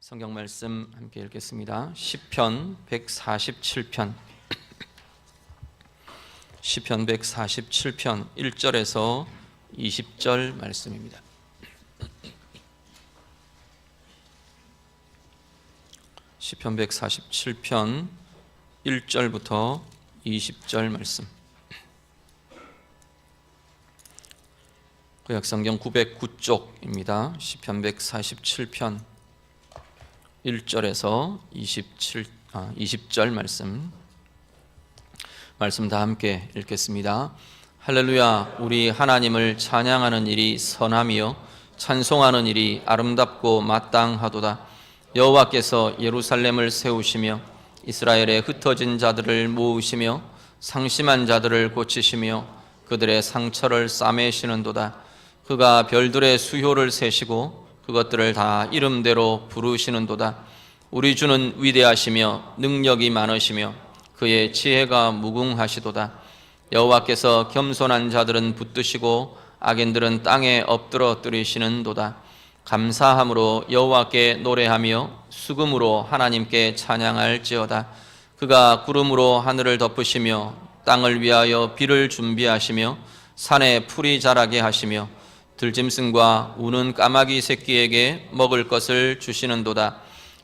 성경 말씀 함께 읽겠습니다. 시편 147편 1절에서 20절 말씀입니다. 시편 147편 1절부터 20절 말씀. 구약성경 909쪽입니다. 시편 147편 1절에서 20절 말씀 다 함께 읽겠습니다. 할렐루야. 우리 하나님을 찬양하는 일이 선함이요 찬송하는 일이 아름답고 마땅하도다. 여호와께서 예루살렘을 세우시며 이스라엘에 흩어진 자들을 모으시며 상심한 자들을 고치시며 그들의 상처를 싸매시는도다. 그가 별들의 수효를 세시고 그것들을 다 이름대로 부르시는도다. 우리 주는 위대하시며 능력이 많으시며 그의 지혜가 무궁하시도다. 여호와께서 겸손한 자들은 붙드시고 악인들은 땅에 엎드러뜨리시는도다. 감사함으로 여호와께 노래하며 수금으로 하나님께 찬양할지어다. 그가 구름으로 하늘을 덮으시며 땅을 위하여 비를 준비하시며 산에 풀이 자라게 하시며 들짐승과 우는 까마귀 새끼에게 먹을 것을 주시는도다.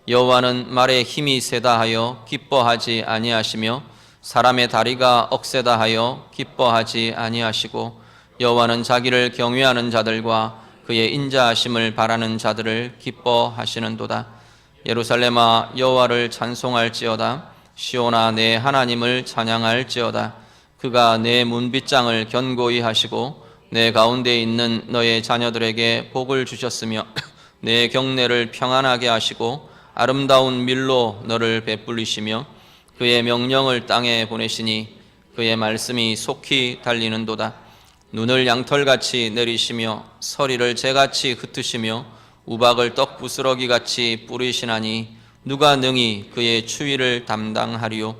여호와는 말에 힘이 세다 하여 기뻐하지 아니하시며 사람의 다리가 억세다 하여 기뻐하지 아니하시고 여호와는 자기를 경외하는 자들과 그의 인자하심을 바라는 자들을 기뻐하시는도다. 예루살렘아 여호와를 찬송할지어다. 시온아 내 하나님을 찬양할지어다. 그가 내 문빗장을 견고히 하시고 내 가운데 있는 너의 자녀들에게 복을 주셨으며 내 경내를 평안하게 하시고 아름다운 밀로 너를 베풀리시며 그의 명령을 땅에 보내시니 그의 말씀이 속히 달리는도다. 눈을 양털같이 내리시며 서리를 재같이 흩으시며 우박을 떡 부스러기같이 뿌리시나니 누가 능히 그의 추위를 담당하리요.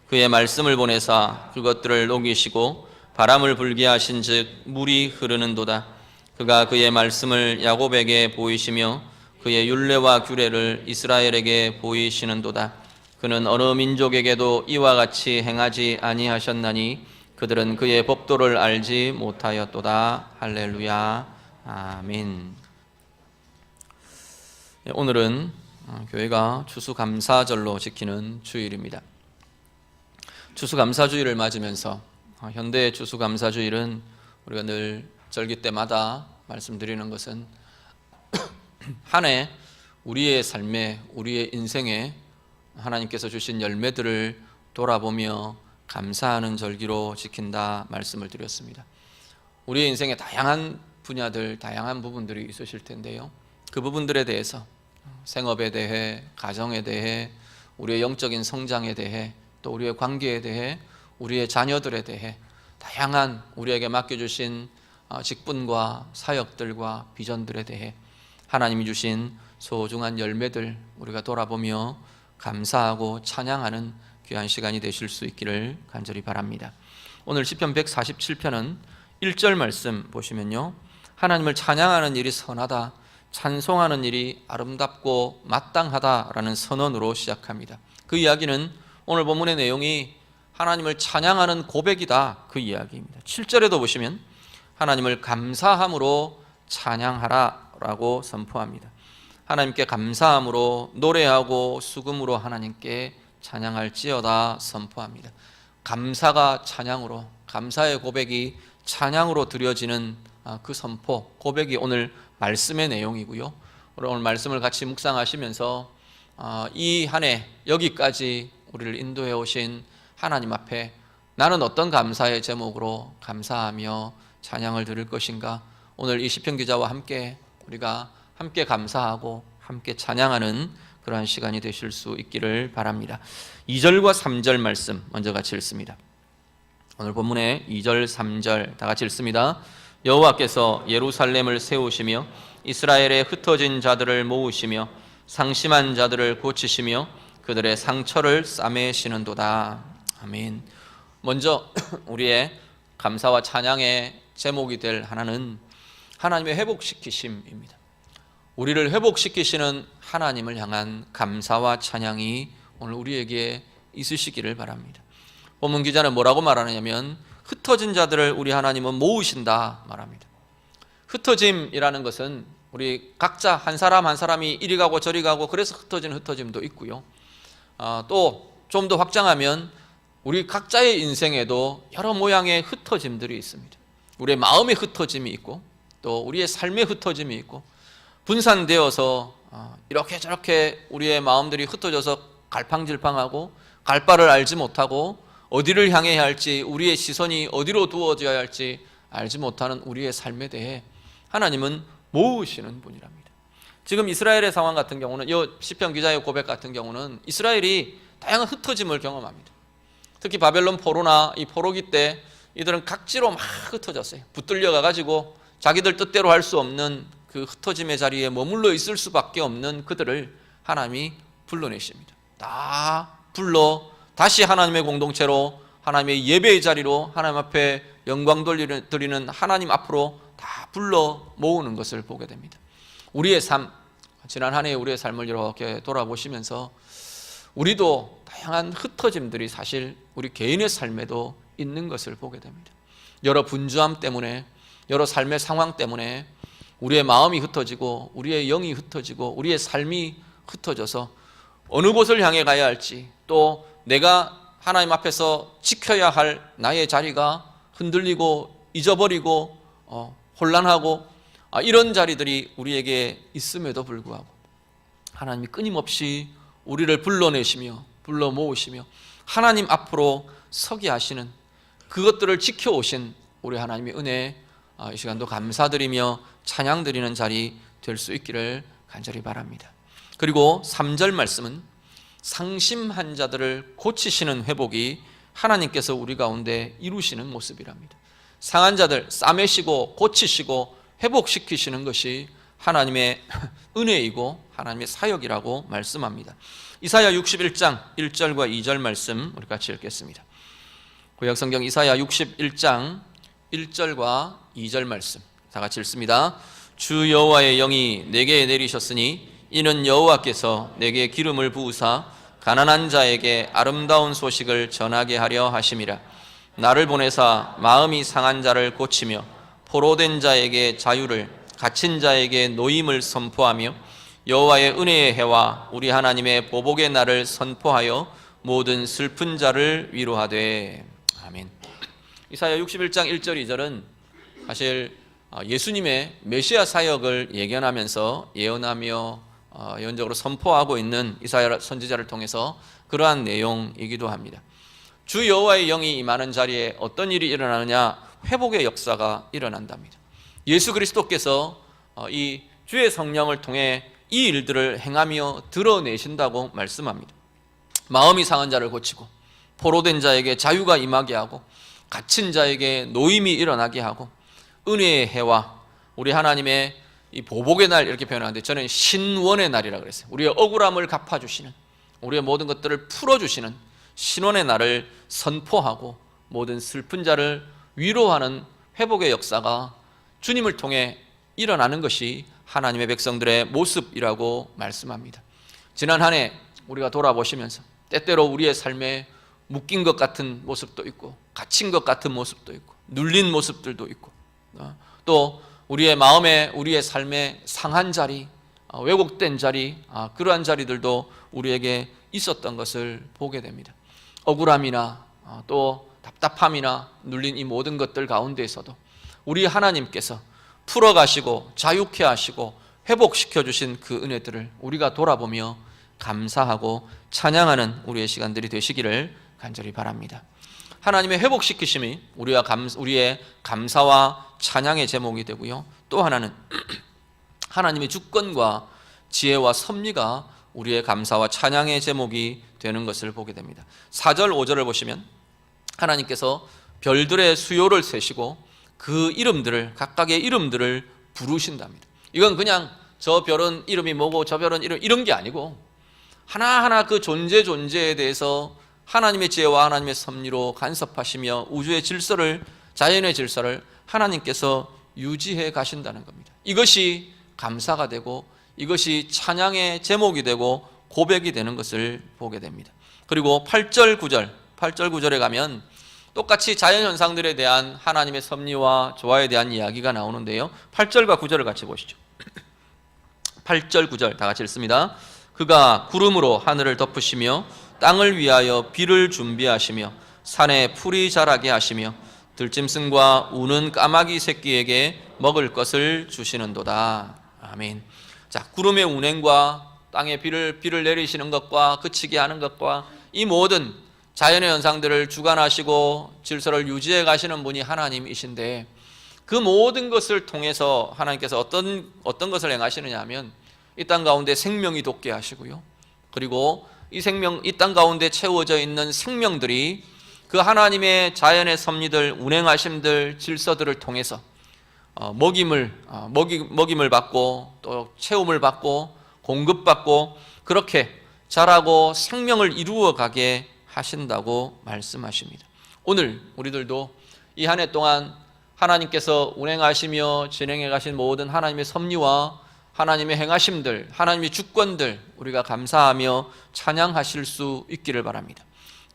그의 말씀을 보내사 그것들을 녹이시고 바람을 불게 하신즉 물이 흐르는도다. 그가 그의 말씀을 야곱에게 보이시며 그의 율례와 규례를 이스라엘에게 보이시는도다. 그는 어느 민족에게도 이와 같이 행하지 아니하셨나니 그들은 그의 법도를 알지 못하였도다. 할렐루야. 아멘. 오늘은 교회가 추수감사절로 지키는 주일입니다. 추수감사주일을 맞으면서 현대 추수감사주일은 우리가 늘 절기 때마다 말씀드리는 것은 한 해 우리의 삶에, 우리의 인생에 하나님께서 주신 열매들을 돌아보며 감사하는 절기로 지킨다 말씀을 드렸습니다. 우리의 인생에 다양한 분야들, 다양한 부분들이 있으실 텐데요. 그 부분들에 대해서 생업에 대해, 가정에 대해, 우리의 영적인 성장에 대해, 또 우리의 관계에 대해, 우리의 자녀들에 대해 다양한 우리에게 맡겨주신 직분과 사역들과 비전들에 대해 하나님이 주신 소중한 열매들 우리가 돌아보며 감사하고 찬양하는 귀한 시간이 되실 수 있기를 간절히 바랍니다. 오늘 시편 147편은 1절 말씀 보시면요, 하나님을 찬양하는 일이 선하다, 찬송하는 일이 아름답고 마땅하다라는 선언으로 시작합니다. 그 이야기는 오늘 본문의 내용이 하나님을 찬양하는 고백이다, 그 이야기입니다. 7절에도 보시면 하나님을 감사함으로 찬양하라 라고 선포합니다. 하나님께 감사함으로 노래하고 수금으로 하나님께 찬양할지어다 선포합니다. 감사가 찬양으로, 감사의 고백이 찬양으로 드려지는 그 선포, 고백이 오늘 말씀의 내용이고요. 오늘 말씀을 같이 묵상하시면서 이 한 해 여기까지 우리를 인도해 오신 하나님 앞에 나는 어떤 감사의 제목으로 감사하며 찬양을 드릴 것인가, 오늘 이 시편 기자와 함께 우리가 함께 감사하고 함께 찬양하는 그러한 시간이 되실 수 있기를 바랍니다. 2절과 3절 말씀 먼저 같이 읽습니다. 오늘 본문의 2절 3절 다 같이 읽습니다. 여호와께서 예루살렘을 세우시며 이스라엘에 흩어진 자들을 모으시며 상심한 자들을 고치시며 그들의 상처를 싸매시는도다. 아멘. 먼저 우리의 감사와 찬양의 제목이 될 하나는 하나님의 회복시키심입니다. 우리를 회복시키시는 하나님을 향한 감사와 찬양이 오늘 우리에게 있으시기를 바랍니다. 본문 기자는 뭐라고 말하느냐면 흩어진 자들을 우리 하나님은 모으신다 말합니다. 흩어짐이라는 것은 우리 각자 한 사람 한 사람이 이리 가고 저리 가고 그래서 흩어진 흩어짐도 있고요. 또 좀 더 확장하면 우리 각자의 인생에도 여러 모양의 흩어짐들이 있습니다. 우리의 마음의 흩어짐이 있고 또 우리의 삶의 흩어짐이 있고 분산되어서 이렇게 저렇게 우리의 마음들이 흩어져서 갈팡질팡하고 갈 바를 알지 못하고 어디를 향해야 할지 우리의 시선이 어디로 두어져야 할지 알지 못하는 우리의 삶에 대해 하나님은 모으시는 분이랍니다. 지금 이스라엘의 상황 같은 경우는 이 시편 기자의 고백 같은 경우는 이스라엘이 다양한 흩어짐을 경험합니다. 특히 바벨론 포로나 이 포로기 때 이들은 각지로 막 흩어졌어요. 붙들려 가가지고 자기들 뜻대로 할 수 없는 그 흩어짐의 자리에 머물러 있을 수밖에 없는 그들을 하나님이 불러내십니다. 다 불러 다시 하나님의 공동체로 하나님의 예배의 자리로 하나님 앞에 영광 드리는 하나님 앞으로 다 불러 모으는 것을 보게 됩니다. 우리의 삶, 지난 한 해 우리의 삶을 이렇게 돌아보시면서 우리도 다양한 흩어짐들이 사실 우리 개인의 삶에도 있는 것을 보게 됩니다. 여러 분주함 때문에 여러 삶의 상황 때문에 우리의 마음이 흩어지고 우리의 영이 흩어지고 우리의 삶이 흩어져서 어느 곳을 향해 가야 할지 또 내가 하나님 앞에서 지켜야 할 나의 자리가 흔들리고 잊어버리고 혼란하고 이런 자리들이 우리에게 있음에도 불구하고 하나님이 끊임없이 우리를 불러내시며 불러 모으시며 하나님 앞으로 서게 하시는 그것들을 지켜오신 우리 하나님의 은혜에 이 시간도 감사드리며 찬양드리는 자리 될 수 있기를 간절히 바랍니다. 그리고 3절 말씀은 상심한 자들을 고치시는 회복이 하나님께서 우리 가운데 이루시는 모습이랍니다. 상한 자들 싸매시고 고치시고 회복시키시는 것이 하나님의 은혜이고 하나님의 사역이라고 말씀합니다. 이사야 61장 1절과 2절 말씀 우리 같이 읽겠습니다. 구약성경 이사야 61장 1절과 2절 말씀 다 같이 읽습니다. 주 여호와의 영이 내게 내리셨으니 이는 여호와께서 내게 기름을 부으사 가난한 자에게 아름다운 소식을 전하게 하려 하심이라. 나를 보내사 마음이 상한 자를 고치며 포로된 자에게 자유를 갇힌 자에게 노임을 선포하며 여호와의 은혜의 해와 우리 하나님의 보복의 날을 선포하여 모든 슬픈 자를 위로하되. 아멘. 이사야 61장 1절 2절은 사실 예수님의 메시아 사역을 예견하면서 예언하며 예언적으로 선포하고 있는 이사야 선지자를 통해서 그러한 내용이기도 합니다. 주 여호와의 영이 임하는 자리에 어떤 일이 일어나느냐? 회복의 역사가 일어난답니다. 예수 그리스도께서 이 주의 성령을 통해 이 일들을 행하며 드러내신다고 말씀합니다. 마음이 상한 자를 고치고 포로된 자에게 자유가 임하게 하고 갇힌 자에게 노임이 일어나게 하고 은혜의 해와 우리 하나님의 이 보복의 날 이렇게 표현하는데 저는 신원의 날이라고 그랬어요. 우리의 억울함을 갚아주시는 우리의 모든 것들을 풀어주시는 신원의 날을 선포하고 모든 슬픈 자를 위로하는 회복의 역사가 주님을 통해 일어나는 것이 하나님의 백성들의 모습이라고 말씀합니다. 지난 한 해 우리가 돌아보시면서 때때로 우리의 삶에 묶인 것 같은 모습도 있고 갇힌 것 같은 모습도 있고 눌린 모습들도 있고 또 우리의 마음에 우리의 삶에 상한 자리, 왜곡된 자리, 그러한 자리들도 우리에게 있었던 것을 보게 됩니다. 억울함이나 또 답답함이나 눌린 이 모든 것들 가운데에서도 우리 하나님께서 풀어가시고 자유케 하시고 회복시켜 주신 그 은혜들을 우리가 돌아보며 감사하고 찬양하는 우리의 시간들이 되시기를 간절히 바랍니다. 하나님의 회복시키심이 우리의 감사와 찬양의 제목이 되고요. 또 하나는 하나님의 주권과 지혜와 섭리가 우리의 감사와 찬양의 제목이 되는 것을 보게 됩니다. 4절 5절을 보시면 하나님께서 별들의 수요를 세시고 그 이름들을 각각의 이름들을 부르신답니다. 이건 그냥 저 별은 이름이 뭐고 저 별은 이런 게 아니고 하나하나 그 존재에 대해서 하나님의 지혜와 하나님의 섭리로 간섭하시며 우주의 질서를 자연의 질서를 하나님께서 유지해 가신다는 겁니다. 이것이 감사가 되고 이것이 찬양의 제목이 되고 고백이 되는 것을 보게 됩니다. 그리고 8절 9절에 가면 똑같이 자연현상들에 대한 하나님의 섭리와 조화에 대한 이야기가 나오는데요, 8절과 9절을 같이 보시죠. 8절 9절 다 같이 읽습니다. 그가 구름으로 하늘을 덮으시며 땅을 위하여 비를 준비하시며 산에 풀이 자라게 하시며 들짐승과 우는 까마귀 새끼에게 먹을 것을 주시는도다. 아멘. 자, 구름의 운행과 땅에 비를 내리시는 것과 그치게 하는 것과 이 모든 자연의 현상들을 주관하시고 질서를 유지해 가시는 분이 하나님이신데, 그 모든 것을 통해서 하나님께서 어떤 것을 행하시느냐 하면 이 땅 가운데 생명이 돋게 하시고요, 그리고 이 땅 가운데 채워져 있는 생명들이 그 하나님의 자연의 섭리들, 운행하심들, 질서들을 통해서 먹임을 받고 또 채움을 받고 공급받고 그렇게 자라고 생명을 이루어 가게 하신다고 말씀하십니다. 오늘 우리들도 이 한 해 동안 하나님께서 운행하시며 진행해 가신 모든 하나님의 섭리와 하나님의 행하심들, 하나님의 주권들 우리가 감사하며 찬양하실 수 있기를 바랍니다.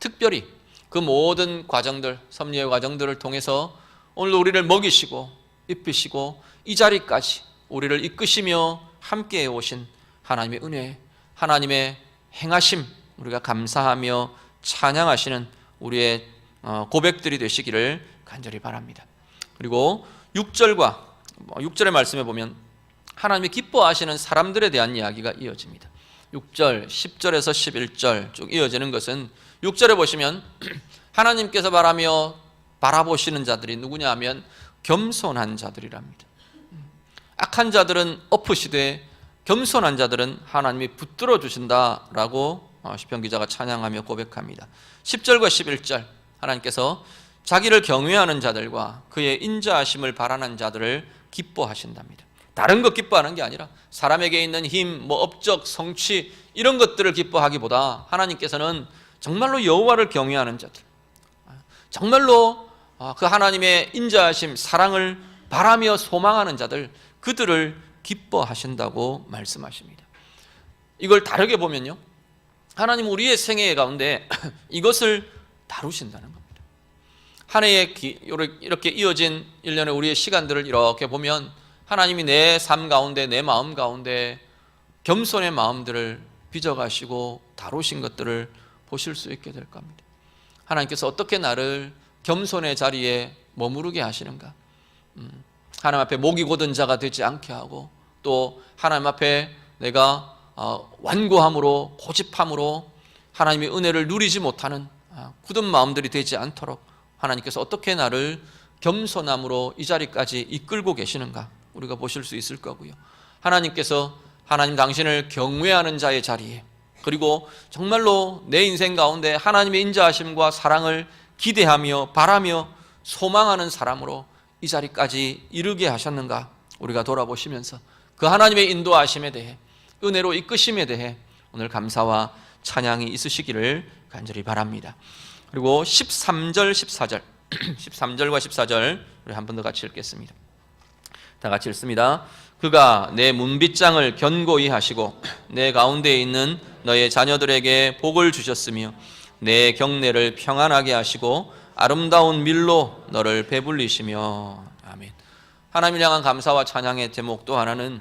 특별히 그 모든 과정들, 섭리의 과정들을 통해서 오늘 우리를 먹이시고 입히시고 이 자리까지 우리를 이끄시며 함께해 오신 하나님의 은혜, 하나님의 행하심 우리가 감사하며 찬양하시는 우리의 고백들이 되시기를 간절히 바랍니다. 그리고 6절의 말씀에 보면 하나님이 기뻐하시는 사람들에 대한 이야기가 이어집니다. 6절, 10절에서 11절 쭉 이어지는 것은 6절에 보시면 하나님께서 바라보시는 자들이 누구냐 하면 겸손한 자들이랍니다. 악한 자들은 엎으시되 겸손한 자들은 하나님이 붙들어 주신다라고 시편 기자가 찬양하며 고백합니다. 10절과 11절 하나님께서 자기를 경외하는 자들과 그의 인자하심을 바라는 자들을 기뻐하신답니다. 다른 것 기뻐하는 게 아니라 사람에게 있는 힘, 업적, 성취 이런 것들을 기뻐하기보다 하나님께서는 정말로 여호와를 경외하는 자들, 정말로 그 하나님의 인자하심, 사랑을 바라며 소망하는 자들, 그들을 기뻐하신다고 말씀하십니다. 이걸 다르게 보면요, 하나님 우리의 생애 가운데 이것을 다루신다는 겁니다. 한 해에 이렇게 이어진 1년의 우리의 시간들을 이렇게 보면 하나님이 내 삶 가운데, 내 마음 가운데 겸손의 마음들을 빚어가시고 다루신 것들을 보실 수 있게 될 겁니다. 하나님께서 어떻게 나를 겸손의 자리에 머무르게 하시는가, 하나님 앞에 목이 곧은 자가 되지 않게 하고, 또 하나님 앞에 내가 완고함으로, 고집함으로 하나님의 은혜를 누리지 못하는 굳은 마음들이 되지 않도록 하나님께서 어떻게 나를 겸손함으로 이 자리까지 이끌고 계시는가 우리가 보실 수 있을 거고요, 하나님께서 하나님 당신을 경외하는 자의 자리에, 그리고 정말로 내 인생 가운데 하나님의 인자하심과 사랑을 기대하며 바라며 소망하는 사람으로 이 자리까지 이르게 하셨는가 우리가 돌아보시면서 그 하나님의 인도하심에 대해, 은혜로 이끄심에 대해 오늘 감사와 찬양이 있으시기를 간절히 바랍니다. 그리고 13절 14절 13절과 14절 우리 한 번 더 같이 읽겠습니다. 다 같이 읽습니다. 그가 내 문빗장을 견고히 하시고 내 가운데에 있는 너의 자녀들에게 복을 주셨으며 내 경내를 평안하게 하시고 아름다운 밀로 너를 배불리시며. 아멘. 하나님을 향한 감사와 찬양의 제목 또 하나는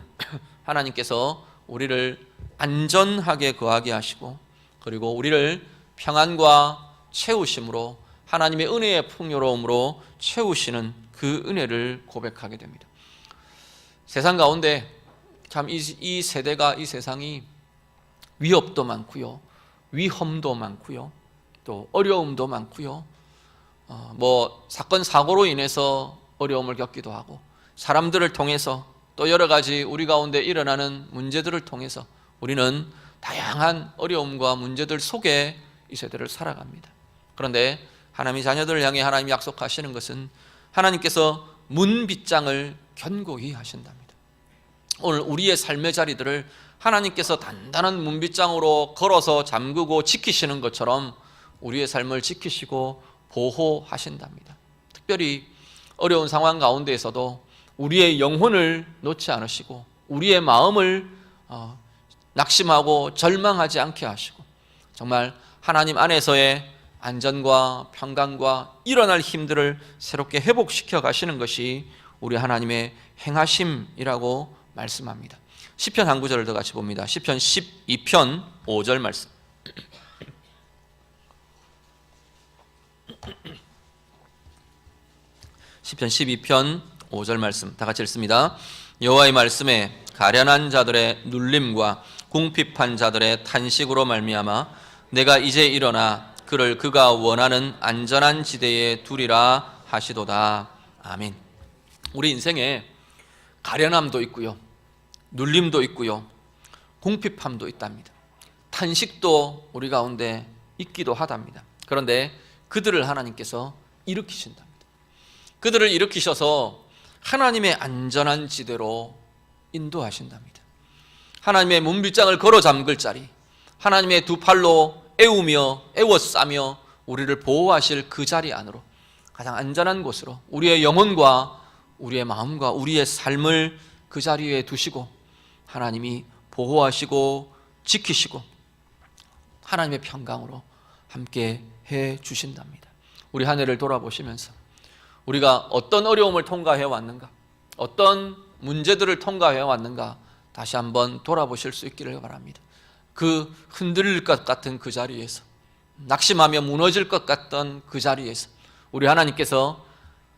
하나님께서 우리를 안전하게 거하게 하시고, 그리고 우리를 평안과 채우심으로 하나님의 은혜의 풍요로움으로 채우시는 그 은혜를 고백하게 됩니다. 세상 가운데 참 이 세대가, 이 세상이 위협도 많고요, 위험도 많고요, 또 어려움도 많고요, 사건 사고로 인해서 어려움을 겪기도 하고, 사람들을 통해서 또 여러 가지 우리 가운데 일어나는 문제들을 통해서 우리는 다양한 어려움과 문제들 속에 이 세대를 살아갑니다. 그런데 하나님의 자녀들을 향해 하나님이 약속하시는 것은 하나님께서 문빗장을 견고히 하신답니다. 오늘 우리의 삶의 자리들을 하나님께서 단단한 문빗장으로 걸어서 잠그고 지키시는 것처럼 우리의 삶을 지키시고 보호하신답니다. 특별히 어려운 상황 가운데에서도 우리의 영혼을 놓지 않으시고 우리의 마음을 낙심하고 절망하지 않게 하시고 정말 하나님 안에서의 안전과 평강과 일어날 힘들을 새롭게 회복시켜 가시는 것이 우리 하나님의 행하심이라고 말씀합니다. 시편 한 구절을 더 같이 봅니다. 시편 12편 5절 말씀. 시편 12편 5절 말씀 다 같이 읽습니다. 여호와의 말씀에 가련한 자들의 눌림과 궁핍한 자들의 탄식으로 말미암아 내가 이제 일어나 그를 그가 원하는 안전한 지대에 두리라 하시도다. 아멘. 우리 인생에 가련함도 있고요, 눌림도 있고요, 궁핍함도 있답니다. 탄식도 우리 가운데 있기도 하답니다. 그런데 그들을 하나님께서 일으키신답니다. 그들을 일으키셔서 하나님의 안전한 지대로 인도하신답니다. 하나님의 문빗장을 걸어 잠글 자리, 하나님의 두 팔로 애워싸며 우리를 보호하실 그 자리 안으로, 가장 안전한 곳으로 우리의 영혼과 우리의 마음과 우리의 삶을 그 자리에 두시고 하나님이 보호하시고 지키시고 하나님의 평강으로 함께 해 주신답니다. 우리 한 해를 돌아보시면서 우리가 어떤 어려움을 통과해 왔는가, 어떤 문제들을 통과해 왔는가 다시 한번 돌아보실 수 있기를 바랍니다. 그 흔들릴 것 같은 그 자리에서, 낙심하며 무너질 것 같던 그 자리에서 우리 하나님께서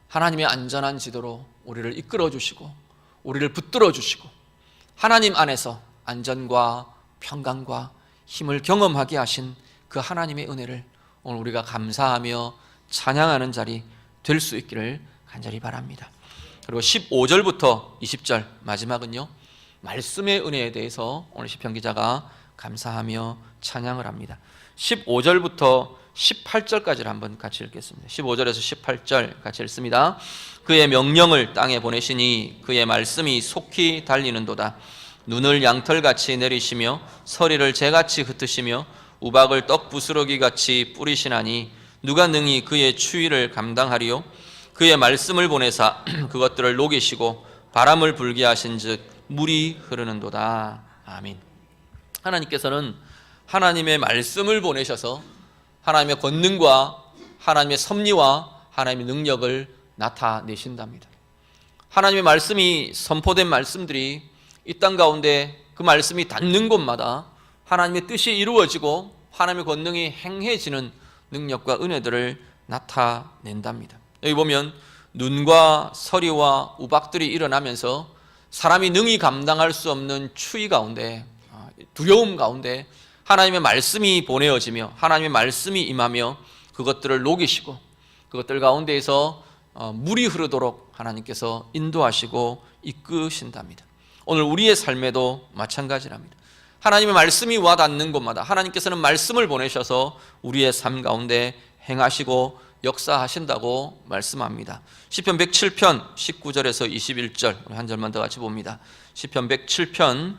하나님의 안전한 지도로 우리를 이끌어 주시고 우리를 붙들어 주시고 하나님 안에서 안전과 평강과 힘을 경험하게 하신 그 하나님의 은혜를 오늘 우리가 감사하며 찬양하는 자리 될 수 있기를 간절히 바랍니다. 그리고 15절부터 20절 마지막은요, 말씀의 은혜에 대해서 오늘 시편 기자가 감사하며 찬양을 합니다. 15절부터 18절까지를 한번 같이 읽겠습니다. 15절에서 18절 같이 읽습니다. 그의 명령을 땅에 보내시니 그의 말씀이 속히 달리는도다. 눈을 양털같이 내리시며 서리를 재같이 흩으시며 우박을 떡 부스러기같이 뿌리시나니 누가 능히 그의 추위를 감당하리요? 그의 말씀을 보내사 그것들을 녹이시고 바람을 불게 하신즉 물이 흐르는도다. 아멘. 하나님께서는 하나님의 말씀을 보내셔서 하나님의 권능과 하나님의 섭리와 하나님의 능력을 나타내신답니다. 하나님의 말씀이 선포된 말씀들이 이 땅 가운데 그 말씀이 닿는 곳마다 하나님의 뜻이 이루어지고 하나님의 권능이 행해지는 능력과 은혜들을 나타낸답니다. 여기 보면 눈과 서리와 우박들이 일어나면서 사람이 능히 감당할 수 없는 추위 가운데, 두려움 가운데 하나님의 말씀이 보내어지며 하나님의 말씀이 임하며 그것들을 녹이시고 그것들 가운데에서 물이 흐르도록 하나님께서 인도하시고 이끄신답니다. 오늘 우리의 삶에도 마찬가지랍니다. 하나님의 말씀이 와닿는 곳마다 하나님께서는 말씀을 보내셔서 우리의 삶 가운데 행하시고 역사하신다고 말씀합니다. 시편 107편 19절에서 21절 우리 한 절만 더 같이 봅니다. 시편 107편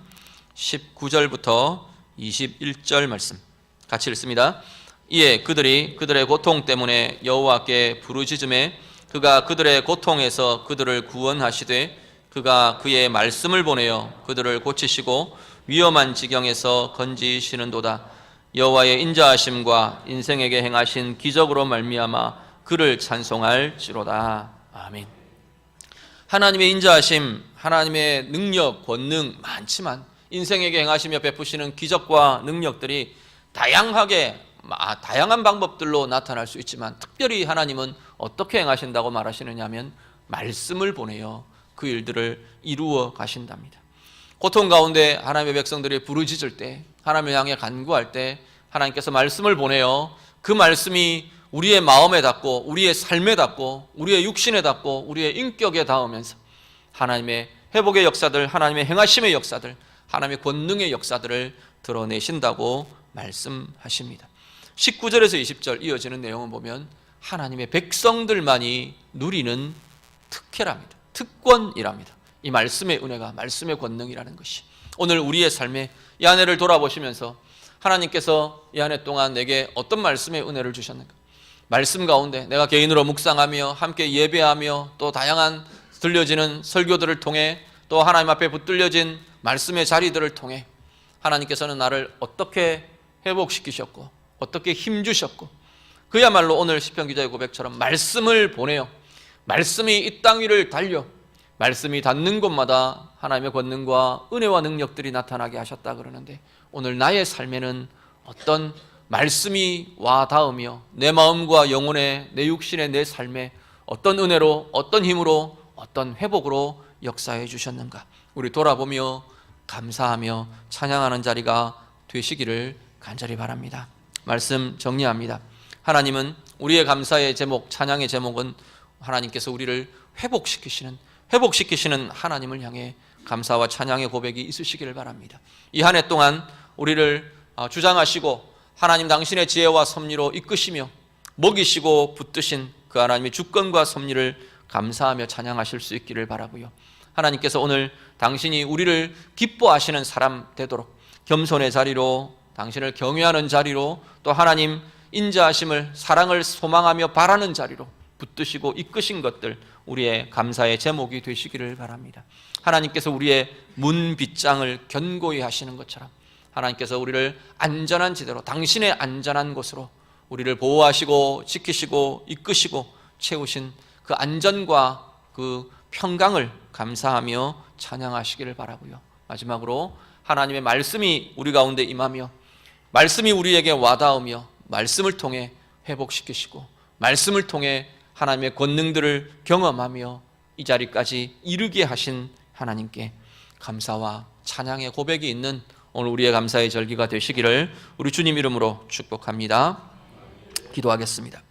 19절부터 21절 말씀 같이 읽습니다. 이에 그들이 그들의 고통 때문에 여호와께 부르짖음에 그가 그들의 고통에서 그들을 구원하시되 그가 그의 말씀을 보내어 그들을 고치시고 위험한 지경에서 건지시는도다. 여호와의 인자하심과 인생에게 행하신 기적으로 말미암아 그를 찬송할지로다. 아멘. 하나님의 인자하심, 하나님의 능력, 권능 많지만 인생에게 행하시며 베푸시는 기적과 능력들이 다양한 방법들로 나타날 수 있지만 특별히 하나님은 어떻게 행하신다고 말하시느냐 하면 말씀을 보내어 그 일들을 이루어 가신답니다. 고통 가운데 하나님의 백성들이 부르짖을 때, 하나님을 향해 간구할 때 하나님께서 말씀을 보내어 그 말씀이 우리의 마음에 닿고 우리의 삶에 닿고 우리의 육신에 닿고 우리의 인격에 닿으면서 하나님의 회복의 역사들, 하나님의 행하심의 역사들, 하나님의 권능의 역사들을 드러내신다고 말씀하십니다. 19절에서 20절 이어지는 내용을 보면 하나님의 백성들만이 누리는 특혜랍니다. 특권이랍니다. 이 말씀의 은혜가, 말씀의 권능이라는 것이 오늘 우리의 삶에 이 한 해를 돌아보시면서 하나님께서 이 한 해 동안 내게 어떤 말씀의 은혜를 주셨는가? 말씀 가운데 내가 개인으로 묵상하며 함께 예배하며 또 다양한 들려지는 설교들을 통해 또 하나님 앞에 붙들려진 말씀의 자리들을 통해 하나님께서는 나를 어떻게 회복시키셨고 어떻게 힘주셨고, 그야말로 오늘 시편 기자의 고백처럼 말씀을 보내요. 말씀이 이 땅 위를 달려 말씀이 닿는 곳마다 하나님의 권능과 은혜와 능력들이 나타나게 하셨다 그러는데, 오늘 나의 삶에는 어떤 말씀이 와 닿으며 내 마음과 영혼에, 내 육신에, 내 삶에 어떤 은혜로, 어떤 힘으로, 어떤 회복으로 역사해 주셨는가, 우리 돌아보며 감사하며 찬양하는 자리가 되시기를 간절히 바랍니다. 말씀 정리합니다. 하나님은 우리의 감사의 제목, 찬양의 제목은 하나님께서 우리를 회복시키시는 하나님을 향해 감사와 찬양의 고백이 있으시기를 바랍니다. 이 한 해 동안 우리를 주장하시고 하나님 당신의 지혜와 섭리로 이끄시며 먹이시고 붙드신 그 하나님의 주권과 섭리를 감사하며 찬양하실 수 있기를 바라고요. 하나님께서 오늘 당신이 우리를 기뻐하시는 사람 되도록 겸손의 자리로, 당신을 경외하는 자리로, 또 하나님 인자하심을, 사랑을 소망하며 바라는 자리로 붙드시고 이끄신 것들, 우리의 감사의 제목이 되시기를 바랍니다. 하나님께서 우리의 문빗장을 견고히 하시는 것처럼 하나님께서 우리를 안전한 지대로, 당신의 안전한 곳으로 우리를 보호하시고 지키시고 이끄시고 채우신 그 안전과 그 평강을 감사하며 찬양하시기를 바라고요. 마지막으로 하나님의 말씀이 우리 가운데 임하며 말씀이 우리에게 와닿으며 말씀을 통해 회복시키시고 말씀을 통해 하나님의 권능들을 경험하며 이 자리까지 이르게 하신 하나님께 감사와 찬양의 고백이 있는 오늘 우리의 감사의 절기가 되시기를 우리 주님 이름으로 축복합니다. 기도하겠습니다.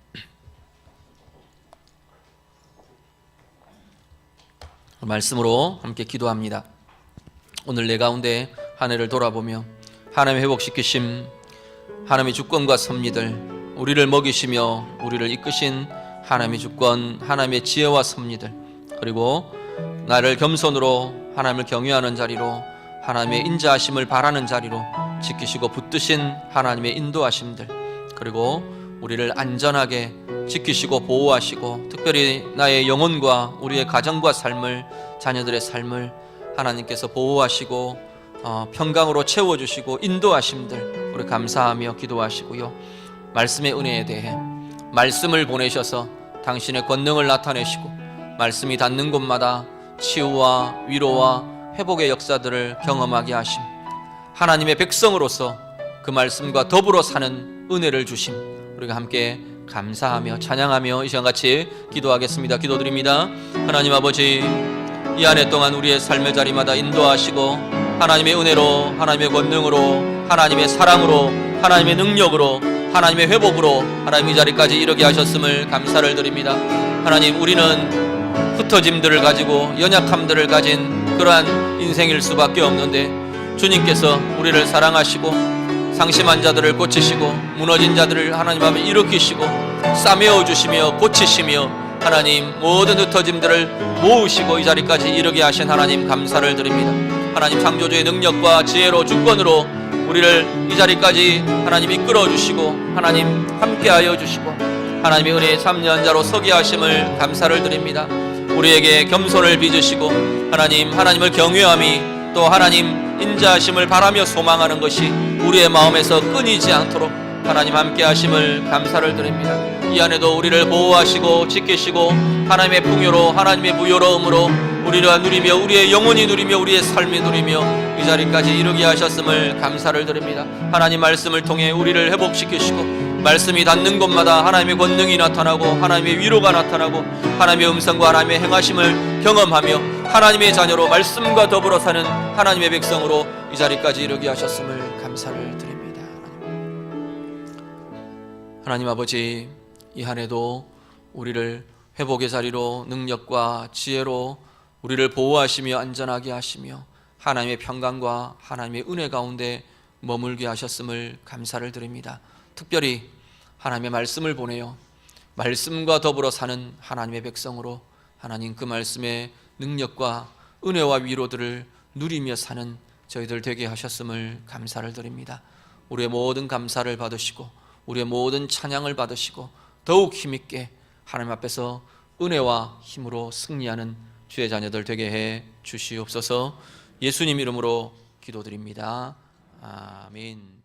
말씀으로 함께 기도합니다. 오늘 내 가운데 한 해를 돌아보며 하나님의 회복시키심, 하나님의 주권과 섭리들, 우리를 먹이시며 우리를 이끄신 하나님의 주권, 하나님의 지혜와 섭리들, 그리고 나를 겸손으로 하나님을 경외하는 자리로, 하나님의 인자하심을 바라는 자리로 지키시고 붙드신 하나님의 인도하심들, 그리고 우리를 안전하게 지키시고 보호하시고 특별히 나의 영혼과 우리의 가정과 삶을, 자녀들의 삶을 하나님께서 보호하시고 평강으로 채워주시고 인도하심들 우리 감사하며 기도하시고요. 말씀의 은혜에 대해 말씀을 보내셔서 당신의 권능을 나타내시고 말씀이 닿는 곳마다 치유와 위로와 회복의 역사들을 경험하게 하심, 하나님의 백성으로서 그 말씀과 더불어 사는 은혜를 주심, 우리가 함께 감사하며 찬양하며 이 시간같이 기도하겠습니다. 기도드립니다. 하나님 아버지, 이 한 해 동안 우리의 삶의 자리마다 인도하시고 하나님의 은혜로, 하나님의 권능으로, 하나님의 사랑으로, 하나님의 능력으로, 하나님의 회복으로 하나님 이 자리까지 이르게 하셨음을 감사를 드립니다. 하나님, 우리는 흩어짐들을 가지고 연약함들을 가진 그러한 인생일 수밖에 없는데 주님께서 우리를 사랑하시고 상심한 자들을 고치시고 무너진 자들을 하나님 앞에 일으키시고 싸매어 주시며 고치시며 하나님 모든 흩어짐들을 모으시고 이 자리까지 이르게 하신 하나님 감사를 드립니다. 하나님 창조주의 능력과 지혜로 주권으로 우리를 이 자리까지 하나님 이끌어 주시고 하나님 함께하여 주시고 하나님의 은혜의 참여한 자로 서게 하심을 감사를 드립니다. 우리에게 겸손을 빚으시고 하나님을 경외함이 또 하나님 인자하심을 바라며 소망하는 것이 우리의 마음에서 끊이지 않도록 하나님 함께 하심을 감사를 드립니다. 이 안에도 우리를 보호하시고 지키시고 하나님의 풍요로 하나님의 무요로움으로 우리가 누리며 우리의 영혼이 누리며 우리의 삶이 누리며 이 자리까지 이르게 하셨음을 감사를 드립니다. 하나님 말씀을 통해 우리를 회복시키시고 말씀이 닿는 곳마다 하나님의 권능이 나타나고 하나님의 위로가 나타나고 하나님의 음성과 하나님의 행하심을 경험하며 하나님의 자녀로 말씀과 더불어 사는 하나님의 백성으로 이 자리까지 이르게 하셨음을 감사를 드립니다. 하나님 아버지, 이 한 해도 우리를 회복의 자리로 능력과 지혜로 우리를 보호하시며 안전하게 하시며 하나님의 평강과 하나님의 은혜 가운데 머물게 하셨음을 감사를 드립니다. 특별히 하나님의 말씀을 보내어 말씀과 더불어 사는 하나님의 백성으로 하나님 그 말씀의 능력과 은혜와 위로들을 누리며 사는 저희들 되게 하셨음을 감사를 드립니다. 우리의 모든 감사를 받으시고 우리의 모든 찬양을 받으시고 더욱 힘있게 하나님 앞에서 은혜와 힘으로 승리하는 주의 자녀들 되게 해 주시옵소서. 예수님 이름으로 기도드립니다. 아멘.